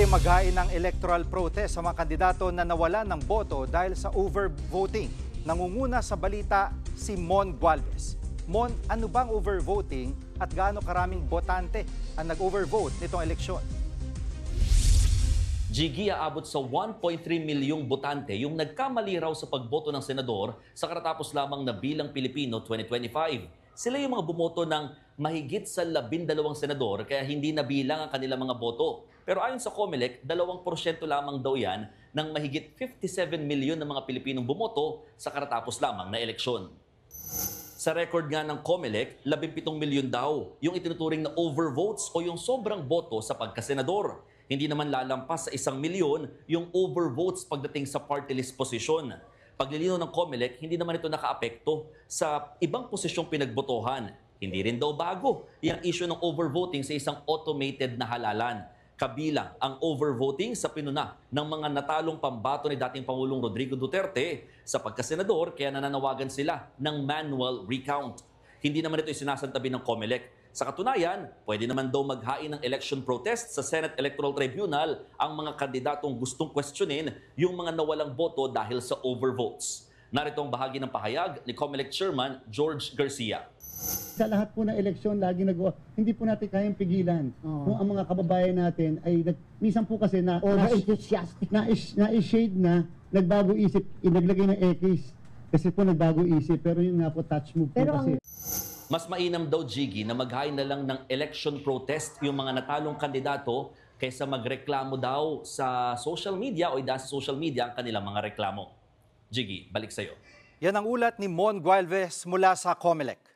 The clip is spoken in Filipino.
Pwede maghain ng electoral protest sa mga kandidato na nawalan ng boto dahil sa overvoting. Nangunguna sa balita si Mon Gualvez. Mon, ano bang overvoting at gaano karaming botante ang nag-overvote nitong eleksyon? Gigi, aabot sa 1.3 milyong botante yung nagkamali raw sa pagboto ng senador sa karatapos lamang na Bilang Pilipino 2025. Sila yung mga bumoto ng mahigit sa 12 senador kaya hindi nabilang ang kanilang mga boto. Pero ayon sa COMELEC, 2% lamang daw yan ng mahigit 57 milyon ng mga Pilipinong bumoto sa karatapos lamang na eleksyon. Sa record nga ng COMELEC, 17 milyon daw yung itinuturing na overvotes o yung sobrang boto sa pagkasenador. Hindi naman lalampas sa 1 milyon yung overvotes pagdating sa party list position. Paglilinaw ng COMELEC, hindi naman ito nakaapekto sa ibang posisyong pinagbotohan. Hindi rin daw bago yung issue ng overvoting sa isang automated na halalan. Kabilang ang overvoting sa pinuna ng mga natalong pambato ni dating Pangulong Rodrigo Duterte sa pagkasenador kaya nananawagan sila ng manual recount. Hindi naman ito isinasantabi ng COMELEC. Sa katunayan, pwede naman daw maghain ng election protest sa Senate Electoral Tribunal ang mga kandidatong gustong questionin yung mga nawalang boto dahil sa overvotes. Narito ang bahagi ng pahayag ni COMELEC Chairman George Garcia. Sa lahat po ng eleksyon, lagi nagawa, hindi po natin kayang pigilan. Kung ang mga kababayan natin ay, minsan po kasi na-enthusiastic. Na-shade na, nagbago isip, naglagay ng X. Kasi po nagbago isip, pero yun nga po, touch move po kasi. Mas mainam daw, Gigi, na maghain na lang ng election protest yung mga natalong kandidato kaysa magreklamo daw sa social media o idaan sa social media ang kanilang mga reklamo. Gigi, balik sa'yo. Yan ang ulat ni Mon Gualvez mula sa COMELEC.